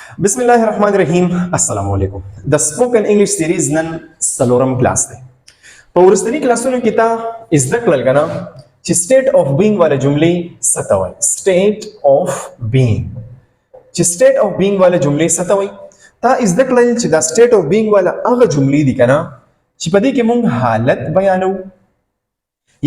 بسم الله الرحمن الرحیم. السلام علیکم. د سپوکن انګلیش سیریز نن سلورم کلاس دی. په ورستنی کلاسونو کې تا زده کړل کنه چې سټیټ اف بینګ والا جملې ستوي. سټیټ اف بینګ چې سټیټ اف بینګ والا جملې ستوي. تا زده کړل چې دا سټیټ اف بینګ والا هغه جملې دي کنه چې په دې کې مونږ حالت بیانو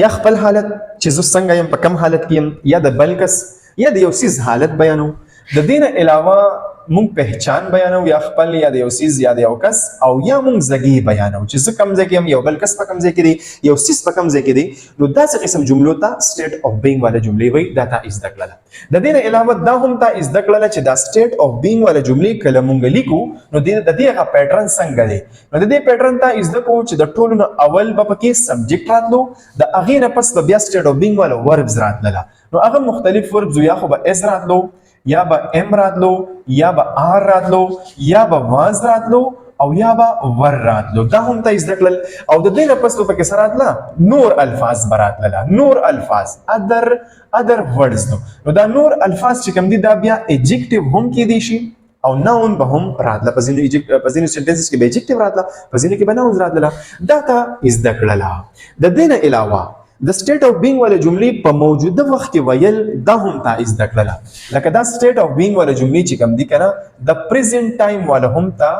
یا خپل حالت چې زه څنګه يم، په کم حالت کې يم، یا د بل کس یا د یو سیز حالت بیانو. د دې نه علاوه مونږ پہچان بیانو یا خپل یا د یو سیز یا د یو کس، او یا مونږ زګي بیانو چې زه کم ځای کې يم، یو بل کس په کم ځای کې دی، یو سیز په کم ځای کې دی. نو داسې قسم جملو ته سټیټ اف بینګ والا جملې وایي. دا تا زده کړل. د دې نه علاوه دا هم تا زده کړل چې دا سټیټ اف بینګ والا جملې کله مونږ لیکو نو د دې هغه پیټرن څنګه دی. نو د دې پیټرن ته زده کو چې د ټولو نه اول به پکې سبجیکټ راتلو، د هغې نه پس به بیا سټیټ اف بینګ والا وربز راتلله. نو هغه مختلف وربز یا خو به از راتلو، یا به ام راتلو، یا به آر راتلو، یا به واز راتلو، او یا به ور راتلو. دا هم ته زده کړل. او د دې نه پس په کې سره راتله نور الفاظ براتله، نور الفاظ ادر ورډز. نو دا نور الفاظ چې کوم دي دا بیا ایجکټیو هم کې دي شي او ناون به هم راتله. په ځینو سنټنسز کې به ایجکټیو راتله، په ځینو کې به ناون راتله. دا ته زده کړل. د دې نه علاوه د سټیټ اف بینګ والا جملې په موجوده وخت کې ویل دا هم تا زده کړل. لکه دا سټیټ اف بینګ والا جملې چې کوم دي کنه د پریزنت ټایم والا هم تا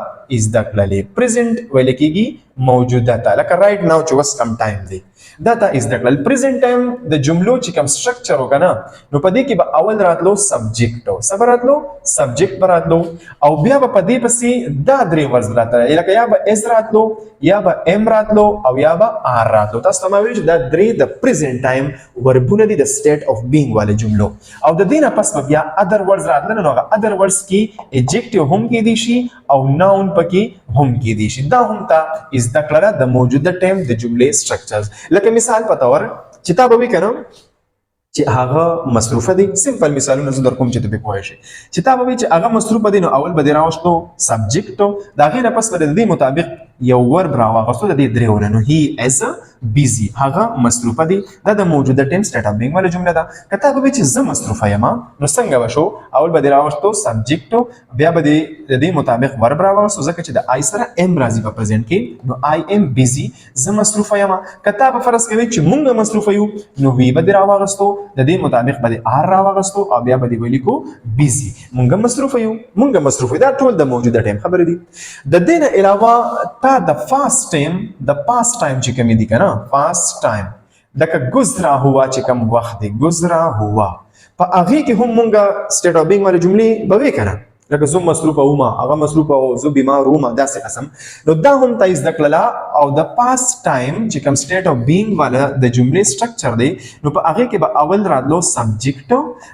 زده کړل. پریزنت ویل کېږي موجوده ته، لکه رائټ ناو چې وس کم ټایم دی. دا تا زده کړل. پریزنت ټایم د جملو چې کوم سټرکچر وکنه نو په دې کې به اول راتلو سبجیکټ، او سبا راتلو سبجیکټ براتلو، او بیا به په دې پسې دا درې ورځ راتله، لکه یا به اس راتلو، یا به ام راتلو، او یا به آر راتلو. تاسو ته ما ویل چې دا درې د پریزنت ټایم وربونه دي د سټیټ اف بینګ والا جملو. او د دې نه پس به بیا ادر ورډز راتله. نو هغه ادر ورډز کې ایجکټیو هم کې دي شي او ناون پکې هم کې دي شي. دا هم تا زده کړل د موجوده ټایم د جملې سټرکچرز. لکه مثال په تور چې تا به وی کنه چې هغه مصروفه دي. سمپل مثالونه زه در کوم چې ته په پوه شئ. چې تا به وی چې هغه مصروفه دي نو اول به دی راوښتو سبجیکټ، دا غیر پس به د دې مطابق یو ورب راوغستو د دې درېونه. نو هی از بیزی، هغه مصروفه دي. دا د موجوده ټایم سټیټ اف بینګ والا جمله ده. کته به چې زه مصروفه یم نو څنګه وشو؟ اول به دی راوښتو سبجیکټ، بیا به د دې مطابق ورب راوغستو ځکه چې د آی سره ام راځي په پرزنت کې. نو آی ام بیزی، زه مصروفه یم. کته به فرض کوي چې مونږ مصروفه یو نو وی به دی راوغستو، د دې مطابق به آر راوغستو، او بیا به دی ولیکو بیزی. مونږ مصروفه یو، مونږ مصروفه. دا ټول د موجوده ټایم خبره دي. د دې نه علاوه د فاست ټایم، د پاست ټایم چې کوم دي کنه فاست ټایم، لکه گزرا ہوا چې کوم وخت دی گزرا ہوا، په هغه کې هم مونږه سټیټ اف بینګ والا جملې به وی کنه، لکه زه مصروفه وم، هغه مصروفه او زه بیمار وم، داسې قسم. نو دا هم تا زده کړل. او د پاست ټایم چې کوم سټیټ اف بینګ والا د جملې سټرکچر دی نو په هغه کې به اول راتلو سبجیکټ،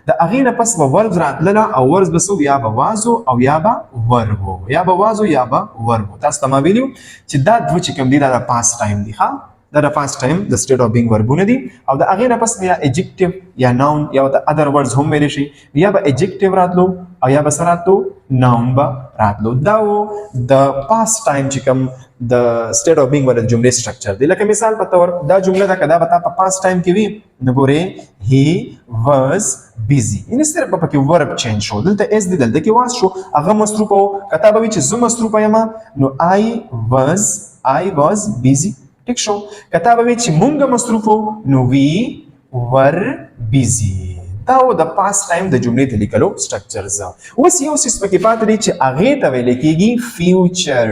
د هغې نه پس به ورب راتلله، او ورب به سو یا به وازو او یا به وربو، یا به وازو یا به وربو. تاسو ته ما ویلو چې دا دوه چې کوم دي دا د پاست ټایم دی. ها دا د پاست ټایم د سټیټ اف بینګ وربونه دي. او د هغې نه پس یا ایجکټیو یا ناون یا د ادر ورډز هم ویلی شي، یا به ایجکټیو راتلو او یا به سره راتلو ناون به راتلو. دا و د پاست ټایم چې کوم د سټیټ اف بینګ والا جملې سټرکچر دی. لکه مثال په تور دا جمله ده که دا به تا په پاست ټایم کې وي نو ګورې هی واز بیزی، یعنې صرف به پکې ورب چینج شو. دلته اس دی، دلته کې واز شو. هغه مصروفه و، که تا به وي چې زه مصروفه یم نو آی واز بیزی. ټیک شو. که تا به وي چې مونږ مصروفه نو وی ور بیزی. دا و د پاست ټایم د جملې ته لیکلو سټرکچرز. اوس یو څیز پکې پاتې دی چې هغې ته ویل کېږي فیوچر.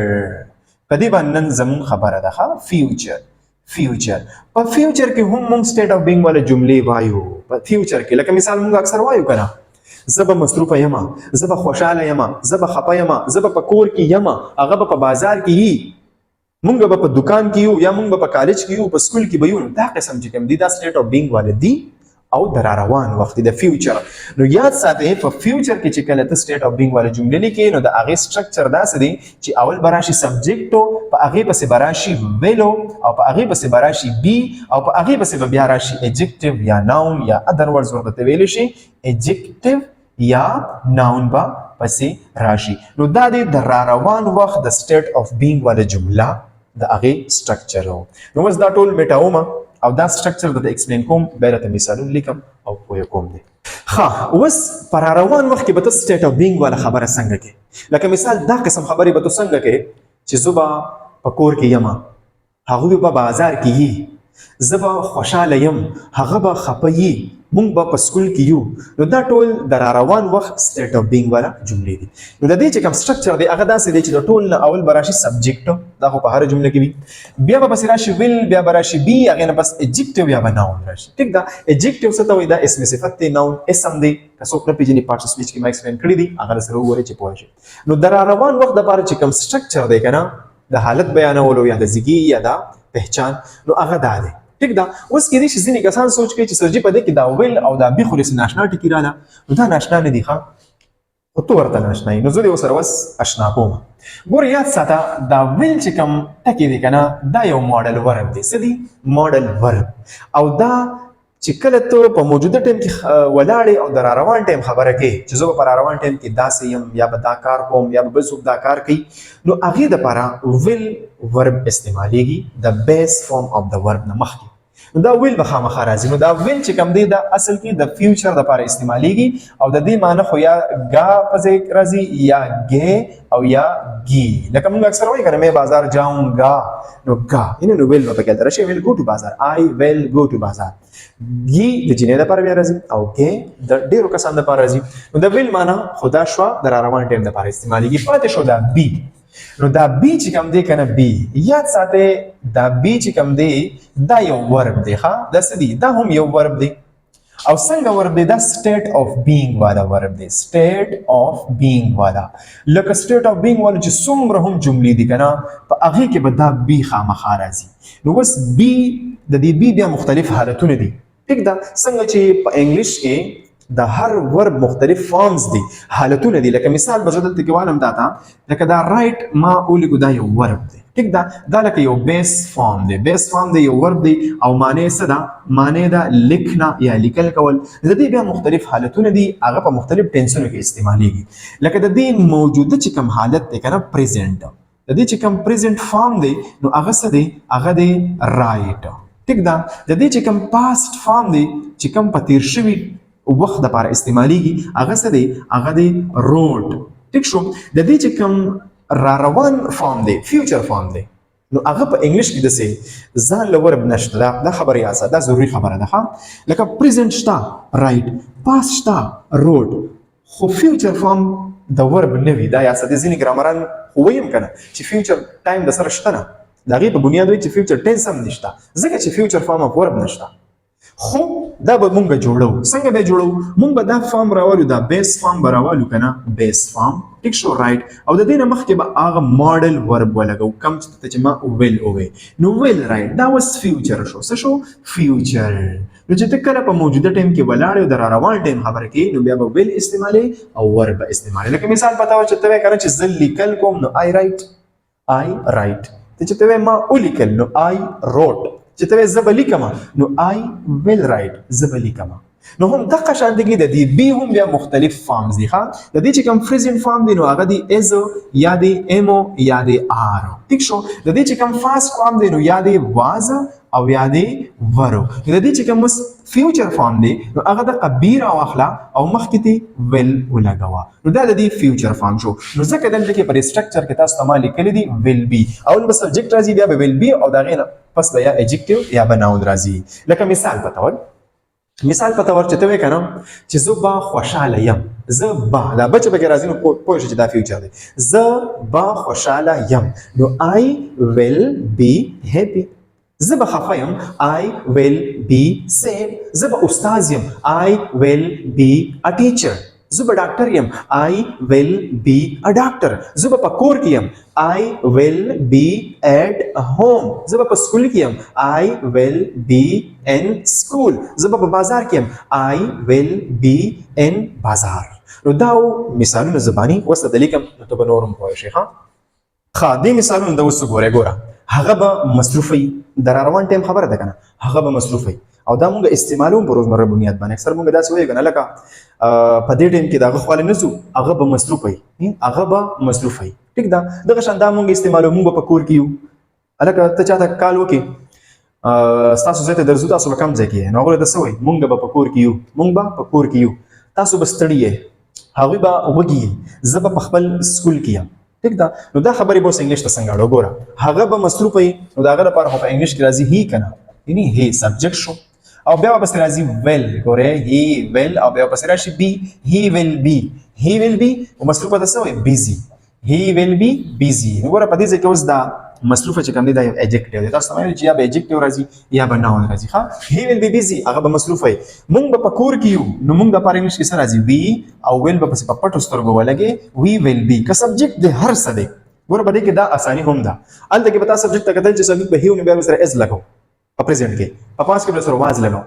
په دې باندې نن زموږ خبره ده. ښه فیوچر. په فیوچر کې هم موږ سټیټ اف بینګ والا جملې وایو. په فیوچر کې لکه مثال موږ اکثر وایو کنه زه به مصروفه یم، زه به خوشحاله یم، زه به خفه یم، زه به په کور کې یم، هغه به په بازار کې یي، مونږ به په دکان کې یو، یا مونږ به په کالج کې یو، په سکول کې به یو. دا قسم چې کوم دي دا سټیټ اف بینګ والا دي او د را روان وخت د فیوچر. نو یاد ساتئ په فیوچر کې چې کله ته سټیټ اف بینګ والا جملې لیکې نو د هغې سټرکچر داسې دی چې اول به راشي سبجیکټو، په هغې پسې به راشي ویلو، او په هغې پسې به راشي بی، او په هغې پسې به بیا راشي ایجکټیو یا ناون یا ادر ورډز ورته ویلی شي. ایجکټیو یا ناون به پسې راشي. نو دا دی د را روان وخت د سټیټ اف بینګ والا جمله د هغې سټرکچر. نو اوس دا ټول میټاومه او دا سټرکچر د ایکسپلین کوم، بیا راته مثالونه لیکم او پوه کوم دی. ها اوس پر روان وخت کې به ته سټیټ اف بینګ والا خبره څنګه کې لکه مثال دا قسم خبرې به ته څنګه کې چې زه به په کور کې یم هغوی به بازار کې یي زه به خوشحاله یم هغه به خفه یي مونږ به په سکول کې یو نو دا ټول د را روان وخت سټیټ اف بینګ والا جملې دي نو د دې چې کوم سټرکچر دی هغه داسې دی چې د ټول نه اول به راشي سبجیکټ دا خو په هره جمله کې وي بیا به پسې راشي ویل بیا به راشي بي هغې نه بس ایجیکټیو یا به ناون راشي ټیک ده ایجیکټیو څه ته وایي دا اسم صفت دی ناون اسم دی که څوک نه پېژني پارټس اف سپیچ کې ما ایکسپلین کړي دي هغه سره وګورئ چې پوه شي نو د را روان وخت دپاره چې کوم سټرکچر دی که نه د حالت بیانولو یا د زیږي یا د پهچان نو هغه دا دی ٹھیک ده اوس کېدای شي ځینې کسان سوچ کوي چې سرجي په دې کې دا ویل او دا بي خو داسې ناشنا ټکي راله نو دا ناشنا نه دي ښه خو ته ورته ناشنا یې نو زه دې ورسره اوس اشنا کوم ګوره یاد ساته دا ویل چې کوم ټکي دی که نه دا یو ماډل ورب دی څه دي ماډل ورب او دا چې کله ته په موجوده ټایم کې ولاړې او د را روان ټایم خبره کوې چې زه به په را روان ټایم کې داسې یم یا به دا کار کوم یا به بل څوک دا کار کوي نو هغې دپاره ویل ورب استعمالیږي د بیس فارم اف د ورب نه مخکې نو دا ویل به خامخا راځي نو دا ویل چې کوم دی دا اصل کې د فیوچر دپاره استعمالیږي او د دې معنی خو یا ګا په ځای راځي یا ګې او یا ګي لکه موږ اکثر وایو که نه مې بازار جاؤں گا نو ګا یعنې نو ویل به پکې هلته راشي ویل ګو ټو بازار آی ویل ګو ټو بازار ګي د جینۍ دپاره بیا راځي او ګې د ډېرو کسانو دپاره راځي نو د ویل معنی خو دا شوه د را روان ټایم دپاره استعمالیږي پاتې شو دا بي نو دا بي چې کوم دی که نه بي یاد ساتئ دا بي چې کوم دی دا یو ورب دی ښه دا څه دی دا هم یو ورب دی او څنګه ورب دی دا سټیټ اف بینګ والا ورب دی سټیټ اف بینګ والا لکه سټیټ اف بینګ والا چې څومره هم جملې دي که نه په هغې کې به دا بي خامخا راځي نو اوس بي د دې بي بیا مختلف حالتونه دي ټیک ده څنګه چې په انګلیش کې د هر ورب مختلف فارمز دي حالتونه دي لکه مثال به زه دلته کې وایم دا ته لکه دا رایټ ما ولیکو دا یو ورب دی ټیک ده دا لکه یو بیس فارم دی بیس فارم دی یو ورب دی او معنی څه ده معنی ده لیکنا یا لیکل کول د دې بیا مختلف حالتونه دي هغه په مختلف ټینسونو کې استعمالیږي لکه د دې موجوده چې کوم حالت دی که نه پریزنټ د دې چې کوم پریزنټ فارم دی نو هغه څه دی هغه دی رایټ ټیک ده د دې چې کوم پاست فارم دی چې کوم په تیر شوي وخت دپاره استعمالیږي هغه څه دی هغه دی روډ ټیک شو د دې چې کوم را روان فارم دی فیوچر فارم دی نو هغه په انګلیش کې داسې ځان له ورب نشته دا خبره یاد ساته دا ضروري خبره ده ښه لکه پریزنټ شته رایټ پاست شته روډ خو فیوچر فارم د ورب نه وي دا یاد ساتئ ځینې ګرامران خو ویم که نه چې فیوچر ټایم د سره شته نه د هغې په بنیاد وایي چې فیوچر ټینس هم نشته ځکه چې فیوچر فارم اف ورب نشته خو دا به مونږ جوړو څنګه به جوړو مونږ به دا فارم راوالو دا بیس فارم به راوالو که نه بیس فارم ټیک شو رایټ او د دې نه مخکې به هغه ماډل ورب ولګو کم چې ما ویل ووې نو ویل رایټ دا اوس فیوچر شو څه شو فیوچر نو چې ته کله په موجوده ټایم کې ولاړ یو د را روان ټایم خبره کوې نو بیا به ویل استعمالې او ورب به استعمالې لکه مثال پته وه چې ته وایې که نه چې زه لیکل کوم نو آی رایټ ته چې ته وایې ما ولیکل نو آی روټ چې ته زه به لیکم نو آی ویل رایټ زه به لیکم نو هم دغه شانتګي د دې بي هم بیا مختلف فارمز دي ښه د دې چې کوم پریزنټ فارم دی نو هغه دی از یا دی امو یا دی آر ټیک شو د دې چې کوم فاست فارم دی نو یا دی واز او یا دی ورو د دې چې کوم فیوچر فارم دی نو هغه د قبیر او اخلا او مخکې دی ویل ولګوا نو دا د دې فیوچر فارم شو نو ځکه دلته کې پر سټرکچر کې تاسو ته لیکلي دي ویل بي اول به سبجیکټ راځي بیا به ویل بي او دا غینه پس د یا ایجکټیو یا به ناون راځي لکه مثال پته ور مثال پته ور چې ته وایې که نه چې زه به خوشحاله یم زه به دا بچه پکې راځي نو پوه شي چې دا فیوچر دی زه به خوشحاله یم نو آی ویل بی هیپي زه به خفه یم آی ویل بی سیډ زه به استاذ یم آی ویل بی ا ټیچر زه به ډاکټر یم آی ویل بی ا ډاکټر زه به په کور کې یم آی ویل بی ایٹ ہوم زه به په سکول کې یم آی ویل بی ان سکول زه به په بازار کې یم آی ویل بی ان بازار نو دا مثالونه زبانی اوس د لیکم نو ته به نورم پوه شې ښه دې مثالونه د اوس ګورې ګوره هغه به مصروف وي د را روان ټایم خبره ده که نه هغه به مصروف وي او دا مونږ استعمالوم په روزمره بنیاد باندې اکثر مونږ داسې وایو که نه لکه په دې ټایم کې د هغه خواله نه ځو هغه به مصروف وي هغه به مصروف وي ټیک ده دغه شان دا مونږ استعمالوم مونږ به په کور کې یو هلکه ته چاته کال وکړې ستاسو ځای ته درځو تاسو به کم ځای کې یې نو هغوی ته څه وایي مونږ به په کور کې یو مونږ به په کور کې یو تاسو به ستړي یې، هغوی به وږي یي، زه به په خپل سکول کې یم. ټیک ده؟ نو دا خبرې به اوس انګلیش ته څنګه اړو؟ ګوره هغه به مصروفه وي، نو د هغه لپاره خو په انګلیش کې راځي هی که نه، یعنې هی سبجیکټ شو، او بیا ورپسې راځي ویل. ګورئ هی ویل، او بیا ورپسې راشي بي، هی ویل بي. هی ویل بي مصروفه ده څه وایي؟ بیزي. هی ویل بي بیزي. نو ګوره په دې ځای کې اوس دا مصروفه چې کوم دی دا یو ایجکټیو دی. تاسو ته ویل چې یا به ایجکټیو راځي یا به ناون راځي. ښه هی ویل بي بیزي هغه به مصروفه وي. مونږ به په کور کې یو، نو مونږ د پاره انګلیش کې څه راځي؟ وی، او ویل به پسې په پټو سترګو ولګي وی ویل بي. که سبجیکټ دی هر څه دی، ګوره په دې کې دا اساني هم ده. هلته کې به تا سبجیکټ ته کتل چې سبجیکټ به هی و، نو بیا به سره اس لګو په پریزنټ کې، په پاس کې به سره واز لګو،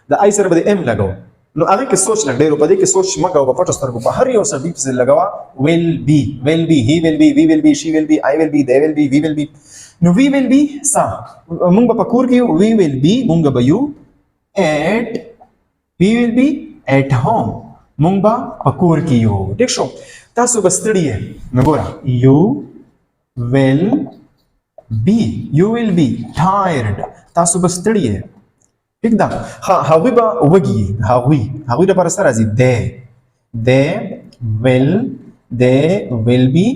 د آی سره به د ام لګو. نو هغه کې سوچ لګ ډېر، په دې کې سوچ مګه او په پټو سترګو په هر یو سبجیکټ څه لګوا ویل بي، ویل بي، هی ویل بي، وی ویل بي، شي ویل بي، آی ویل بي، دے ویل بي، وی ویل بي. نو وی ویل بي سا مونږ په کور کې وی ویل بي، مونږ به یو ایٹ، وی ویل بي ایٹ هوم، مونږ به په کور کې یو. ټیک شو؟ تاسو به ستړي یې، نو ګوره یو ویل بي، یو ویل بي ټایرډ، تاسو به ستړي یې. ٹھیک ده؟ ها هغوی به وږي، هغوی لپاره څه راځي؟ they will be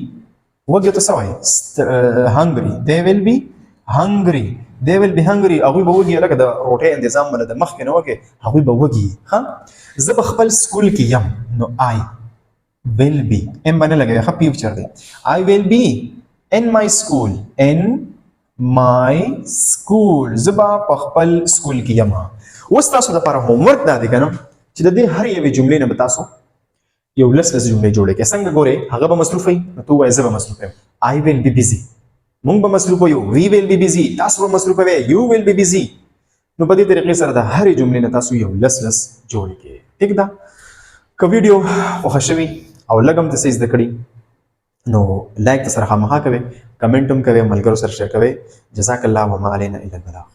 وږي ته څه وایي؟ hungry. they will be hungry. هغوی به وږي، لکه د روټۍ انتظام ولا د مخکې نه وکړې، هغوی به وږي. ښه زه به خپل سکول کې یم، نو I will be ام باندې لګوي، ښه فیوچر دی. I will be in my school. زه به په خپل سکول کې یم. اوس تاسو لپاره هوم ورک دا دی که نه چې د دې هر یوې جملې نه به تاسو یو لس جملې جوړې کړئ. څنګه ګورئ؟ هغه به مصروف وي، نو ته ووایې زه به مصروف یم. I will be busy. مونږ به مصروف یو. We will be busy. تاسو به مصروف وئ. You will be busy. نو په دې طریقې سره د هرې جملې نه تاسو یو لس جوړې کړئ. ټیک ده؟ که ویډیو خوښه شوي او لږ هم څه زده کړي، نو لایک ته سره خامخا کوئ، کمنټ هم کوئ، ملګرو سره شیر کوئ. جزاک الله وما علینا الا البلاغ.